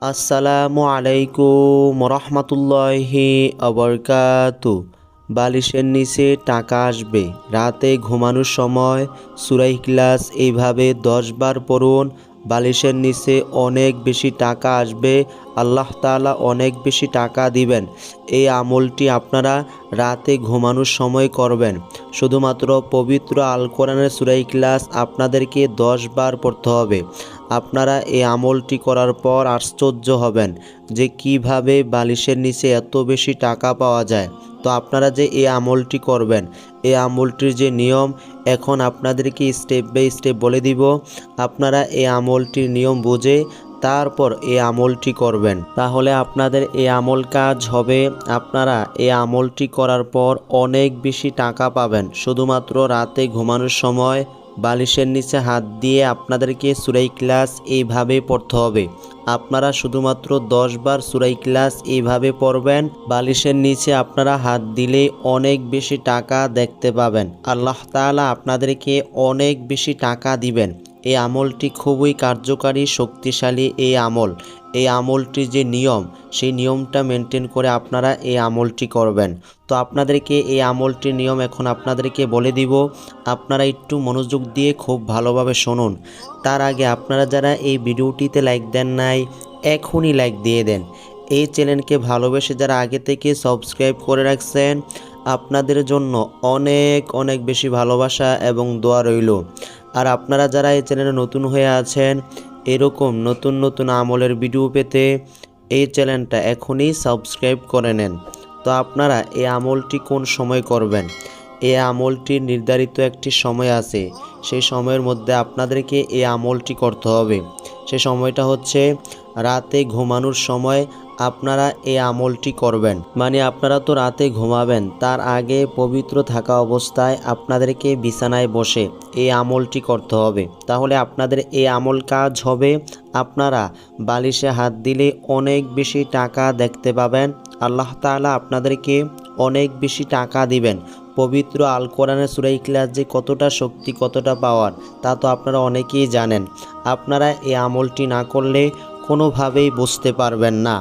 আসসালামু আলাইকুম রহমতুল্লাহি আবরকাতু। বালিশের নিচে টাকা আসবে। রাতে ঘুমানোর সময় সূরা ইখলাস এইভাবে 10 বার পড়ুন। বালিশের নিচে অনেক বেশি টাকা আসবে। আল্লাহ তাআলা অনেক বেশি টাকা দিবেন। এই আমলটি আপনারা রাতে ঘুমানোর সময় করবেন। শুধুমাত্র পবিত্র আল কোরআনের সূরা ইখলাস আপনাদেরকে 10 বার পড়তে হবে। আপনারা এই আমলটি করার পর আশ্চর্য হবেন যে কিভাবে বালিশের নিচে এত বেশি টাকা পাওয়া যায়। তো আপনারা যে এই আমলটি করবেন, এই আমলটির যে নিয়ম এখন আপনাদেরকে স্টেপ বাই স্টেপ বলে দিব। আপনারা এই আমলটির নিয়ম বুঝে তারপর এই আমলটি করবেন, তাহলে আপনাদের এই আমল কাজ হবে। আপনারা এই আমলটি করার পর অনেক বেশি টাকা পাবেন। শুধুমাত্র রাতে ঘুমানোর সময় বালিশের নিচে হাত দিয়ে আপনাদেরকে সূরা ইখলাস এইভাবে পড়তে হবে। আপনারা শুধুমাত্র 10 বার সূরা ইখলাস এইভাবে পড়বেন। বালিশের নিচে আপনারা হাত দিলে অনেক বেশি টাকা দেখতে পাবেন। আল্লাহ তাআলা আপনাদেরকে অনেক বেশি টাকা দিবেন। এই আমলটি খুবই কার্যকারী, শক্তিশালী এই আমল। এই আমলটির যে নিয়ম, সেই নিয়মটা মেনটেন করে আপনারা এই আমলটি করবেন। তো আপনাদেরকে এই আমলটির নিয়ম এখন আপনাদেরকে বলে দিব। আপনারা একটু মনোযোগ দিয়ে খুব ভালোভাবে শুনুন। তার আগে আপনারা যারা এই ভিডিওটিতে লাইক দেন নাই, এখনই লাইক দিয়ে দেন। এই চ্যানেলকে ভালোবেসে যারা আগে থেকে সাবস্ক্রাইব করে রাখছেন, আপনাদের জন্য অনেক অনেক বেশি ভালোবাসা এবং দোয়া রইল। আর আপনারা যারা এই চ্যানেলে নতুন হয়ে আছেন, এরকম নতুন নতুন আমলের ভিডিও পেতে এই চ্যানেলটা এখনই সাবস্ক্রাইব করে নেন। তো আপনারা এই আমলটি কোন সময় করবেন? এই আমলটির নির্ধারিত একটি সময় আছে। সেই সময়ের মধ্যে আপনাদেরকে এই আমলটি করতে হবে। সেই সময়টা হচ্ছে রাতে ঘুমানোর সময় আপনারা এই আমলটি করবেন। মানে আপনারা তো রাতে ঘুমাবেন, তার আগে পবিত্র থাকা অবস্থায় আপনাদেরকে বিছানায় বসে এই আমলটি করতে হবে। তাহলে আপনাদের এই আমল কাজ হবে। আপনারা বালিশে হাত দিলে অনেক বেশি টাকা দেখতে পাবেন। আল্লাহ তাআলা আপনাদেরকে অনেক বেশি টাকা দিবেন। পবিত্র আল কোরআনের সূরা ইখলাস যে কতটা শক্তি, কতটা পাওয়ার, তা তো আপনারা অনেকেই জানেন। আপনারা এই আমলটি না করলে কোনোভাবেই বুঝতে পারবেন না।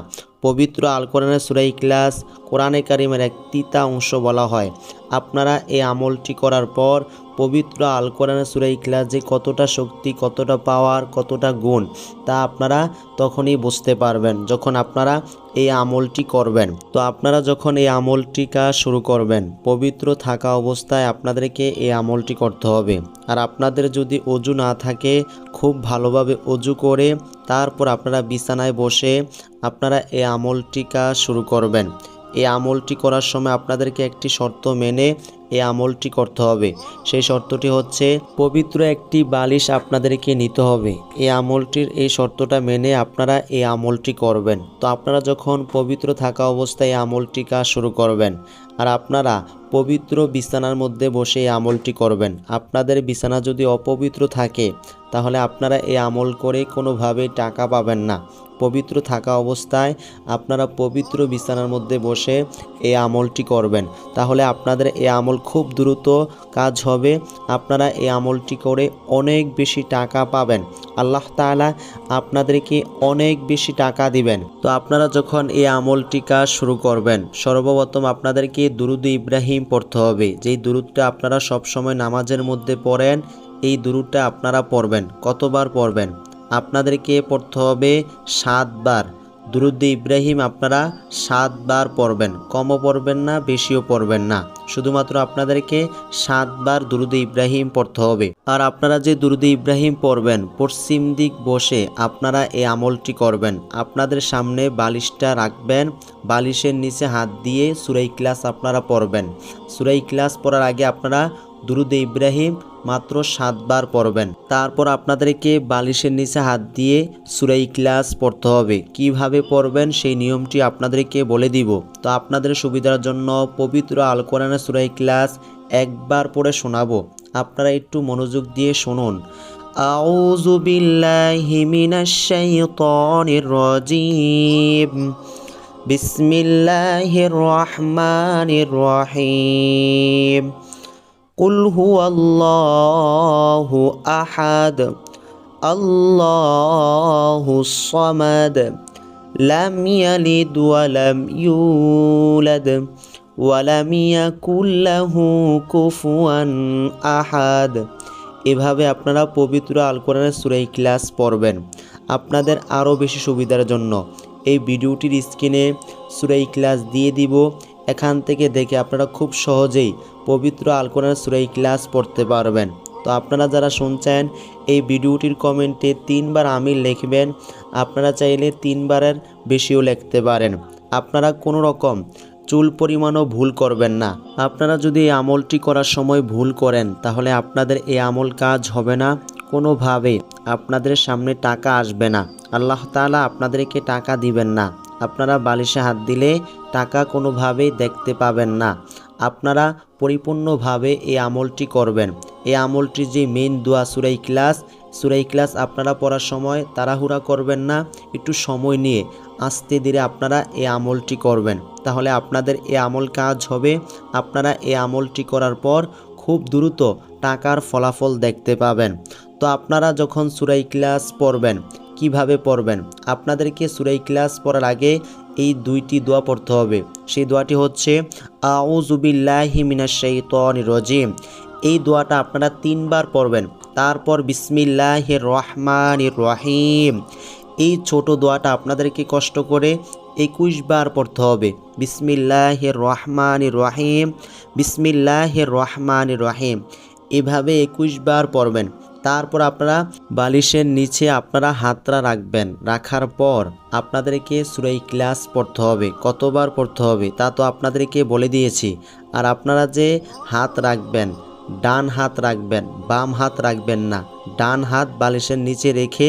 পবিত্র আল কোরআনের সূরা ইখলাস কোরআনে কারিমের এক তিতা অংশ বলা হয়। আপনারা এই আমলটি করার পর পবিত্র আল কোরআনের সূরা ইখলাস যে কতটা শক্তি, কতটা পাওয়ার, কতটা গুণ, তা আপনারা তখনই বুঝতে পারবেন যখন আপনারা এই আমলটি করবেন। তো আপনারা যখন এই আমলটি কাজ শুরু করবেন, পবিত্র থাকা অবস্থায় আপনাদেরকে এই আমলটি করতে হবে। আর আপনাদের যদি অজু না থাকে, খুব ভালোভাবে অজু করে তারপর আপনারা বিছানায় বসে আপনারা এই আমলটি কাজ শুরু করবেন। এই আমলটি করার সময় আপনাদেরকে একটি শর্ত মেনে এই আমলটি করতে হবে। সেই শর্তটি হচ্ছে পবিত্র একটি বালিশ আপনাদেরকে নিতে হবে। এই আমলটির এই শর্তটা মেনে আপনারা এই আমলটি করবেন। তো আপনারা যখন পবিত্র থাকা অবস্থায় এই আমলটি কাজ শুরু করবেন, আর আপনারা পবিত্র বিছানার মধ্যে বসে এই আমলটি করবেন। আপনাদের বিছানা যদি অপবিত্র থাকে, তাহলে আপনারা এই আমল করে কোনোভাবেই টাকা পাবেন না। পবিত্র থাকা অবস্থায় আপনারা পবিত্র বিছানার মধ্যে বসে এই আমলটি করবেন। তাহলে আপনাদের এই আমল খুব দ্রুত কাজ হবে। আপনারা এই আমলটি করে অনেক বেশি টাকা পাবেন। আল্লাহ তাআলা আপনাদেরকে অনেক বেশি টাকা দিবেন। তো আপনারা যখন এই আমলটি কাজ শুরু করবেন, সর্বপ্রথম আপনাদেরকে দুরূদ ইব্রাহিম পড়তে হবে। যেই দুরূদটা আপনারা সবসময় নামাজের মধ্যে পড়েন, এই দুরূদটা আপনারা পড়বেন। কতবার পড়বেন? আপনাদেরকে পড়তে হবে 7 বার। দুরূদ ইব্রাহিম আপনারা 7 বার পড়বেন। কমও পড়বেন না, বেশিও পড়বেন না। শুধুমাত্র আপনাদেরকে 7 বার দুরূদ ইব্রাহিম পড়তে হবে। আর আপনারা যে দুরূদ ইব্রাহিম পড়বেন, পশ্চিম দিক বসে আপনারা এই আমলটি করবেন। আপনাদের সামনে বালিশটা রাখবেন, বালিশের নিচে হাত দিয়ে সূরা ইখলাস আপনারা পড়বেন। সূরা ইখলাস পড়ার আগে আপনারা দুরূদ ইব্রাহিম মাত্র 7 বার পড়বেন। তারপর আপনাদেরকে বালিশের নিচে হাত দিয়ে সূরা ইখলাস পড়তে হবে। কিভাবে পড়বেন সেই নিয়মটি আপনাদেরকে বলে দিব। তো আপনাদের সুবিধার জন্য পবিত্র আল কোরআনের সূরা ইখলাস একবার পড়ে শোনাবো। আপনারা একটু মনোযোগ দিয়ে শুনুন। আউযু বিল্লাহি মিনাশ শাইতানির রাজীম। বিসমিল্লাহির রহমানির রহিম। কুল হুয়াল্লাহু আহাদ, আল্লাহুস সামাদ, লাম ইয়ালিদ ওয়া লাম ইউলাদ ওয়া লাম ইয়াকুল লাহু কুফুয়ান আহাদ। এভাবে আপনারা পবিত্র আল কোরআনের সূরা ইখলাস পড়বেন। আপনাদের আরও বেশি সুবিধার জন্য এই ভিডিওটির স্ক্রিনে সূরা ইখলাস দিয়ে দিব, এখান থেকে দেখে আপনারা খুব সহজেই পবিত্র আল কোরআনের সূরা ইখলাস পড়তে পারবেন। তো আপনারা যারা শুনছেন এই ভিডিওটির কমেন্টে 3 বার আমিন লিখবেন। আপনারা চাইলে 3 বারের বেশিও লিখতে পারেন। আপনারা কোনো রকম চুল পরিমাণও ভুল করবেন না। আপনারা যদি এই আমলটি করার সময় ভুল করেন তাহলে আপনাদের এই আমল কাজ হবে না, কোনোভাবে আপনাদের সামনে টাকা আসবে না, আল্লাহ তাআলা আপনাদেরকে টাকা দিবেন না। আপনারা বালিশে হাত দিলে টাকা কোনোভাবেই দেখতে পাবেন না। আপনারা পরিপূর্ণভাবে এই আমলটি করবেন। এই আমলটি যে মেইন দোয়া সূরা ইখলাস আপনারা পড়ার সময় তাড়াহুড়া করবেন না, একটু সময় নিয়ে আস্তে ধীরে আপনারা এই আমলটি করবেন, তাহলে আপনাদের এই আমল কাজ হবে। আপনারা এই আমলটি করার পর খুব দ্রুত টাকার ফলাফল দেখতে পাবেন। তো আপনারা যখন সূরা ইখলাস পড়বেন, কিভাবে পড়বেন? আপনাদেরকে সূরা ইখলাস পড়ার আগে এই 2টি দোয়া পড়তে হবে। সেই দোয়াটি হচ্ছে আউযু বিল্লাহি মিনাশ শাইতানির রাজিম। এই দোয়াটা আপনারা 3 বার পড়বেন। তারপর বিসমিল্লাহির রহমানির রহিম। এই ছোট দোয়াটা আপনাদেরকে কষ্ট করে 21 বার পড়তে হবে। বিসমিল্লাহির রহমানির রহিম, বিসমিল্লাহির রহমানির রহিম, এভাবে 21 বার পড়বেন। তারপর আপনারা বালিশের নিচে আপনারা হাতটা রাখবেন। রাখার পর আপনাদেরকে সূরা ইখলাস পড়তে হবে। কতবার পড়তে হবে তা তো আপনাদেরকে বলে দিয়েছি। আর আপনারা যে হাত রাখবেন, ডান হাত রাখবেন, বাম হাত রাখবেন না। ডান হাত বালিশের নিচে রেখে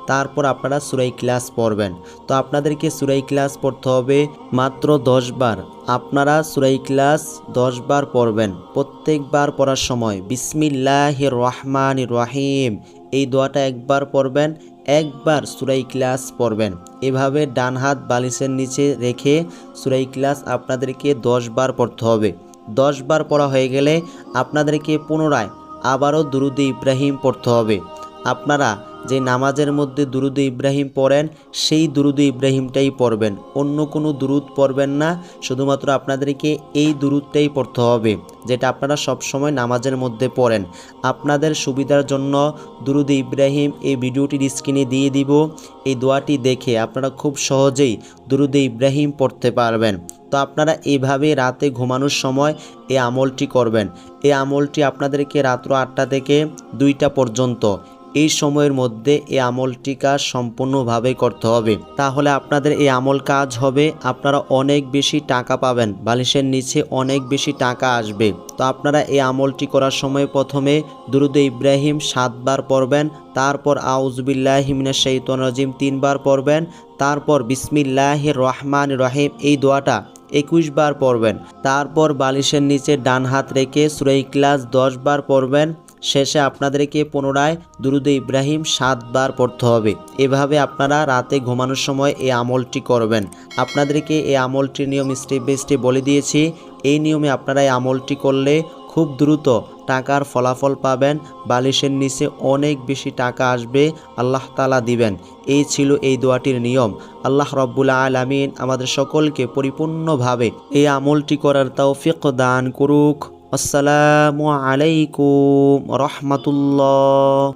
তারপর আপনারা সূরা ইখলাস পড়বেন। তো আপনাদেরকে সূরা ইখলাস পড়তে হবে মাত্র 10 বার। আপনারা সূরা ইখলাস 10 বার পড়বেন। প্রত্যেকবার পড়ার সময় বিসমিল্লাহির রহমানির রহিম এই দোয়াটা একবার পড়বেন, একবার সূরা ইখলাস পড়বেন। এভাবে ডান হাত বালিশের নিচে রেখে সূরা ইখলাস আপনাদেরকে 10 বার পড়তে হবে। 10 বার পড়া হয়ে গেলে আপনাদেরকে পুনরায় আবারও দুরুদে ইব্রাহিম পড়তে হবে। আপনারা যে নামাজের মধ্যে দুরুদে ইব্রাহিম পড়েন সেই দুরুদে ইব্রাহিমটাই পড়বেন, অন্য কোনো দুরুদ পড়বেন না। শুধুমাত্র আপনাদেরকে এই দুরুদটাই পড়তে হবে যেটা আপনারা সব সময় নামাজের মধ্যে পড়েন। আপনাদের সুবিধার জন্য দুরুদে ইব্রাহিম এই ভিডিওটির স্ক্রিনে দিয়ে দিব। এই দোয়াটি দেখে আপনারা খুব সহজেই দুরুদে ইব্রাহিম পড়তে পারবেন। তো আপনারা এইভাবে রাতে ঘুমানোর সময় এই আমলটি করবেন। এই আমলটি আপনাদেরকে রাত্র 8টা থেকে 2টা পর্যন্ত এই সময়ের মধ্যে এই আমলটি কাজ সম্পূর্ণভাবে করতে হবে, তাহলে আপনাদের এই আমল কাজ হবে। আপনারা অনেক বেশি টাকা পাবেন, বালিশের নিচে অনেক বেশি টাকা আসবে। তো আপনারা এই আমলটি করার সময় প্রথমে দুরুদে ইব্রাহিম 7 বার পড়বেন, তারপর আউযু বিল্লাহি মিনাশ শাইতানির রাজিম 3 বার পড়বেন, তারপর বিসমিল্লাহির রহমানির রহিম এই দোয়াটা 21 বার পড়বেন। তারপর বালিশের নিচে ডান হাত রেখে সূরা ইখলাস 10 বার পড়বেন। শেষে আপনাদেরকে পুনরায় দুরুদে ইব্রাহিম 7 বার পড়তে হবে। এভাবে আপনারা রাতে ঘুমানোর সময় এই আমলটি করবেন। আপনাদেরকে এই আমলটির নিয়ম স্টেপ বাই স্টেপ বলে দিয়েছি। এই নিয়মে আপনারা এই আমলটি করলে খুব দ্রুত টাকার ফলাফল পাবেন, বালিশের নিচে অনেক বেশি টাকা আসবে, আল্লাহ তাআলা দিবেন। এই ছিল এই দোয়াটির নিয়ম। আল্লাহ রাব্বুল আলামিন আমাদের সকলকে পরিপূর্ণভাবে এই আমলটি করার তৌফিক দান করুক। আসসালামু আলাইকুম রাহমাতুল্লাহ।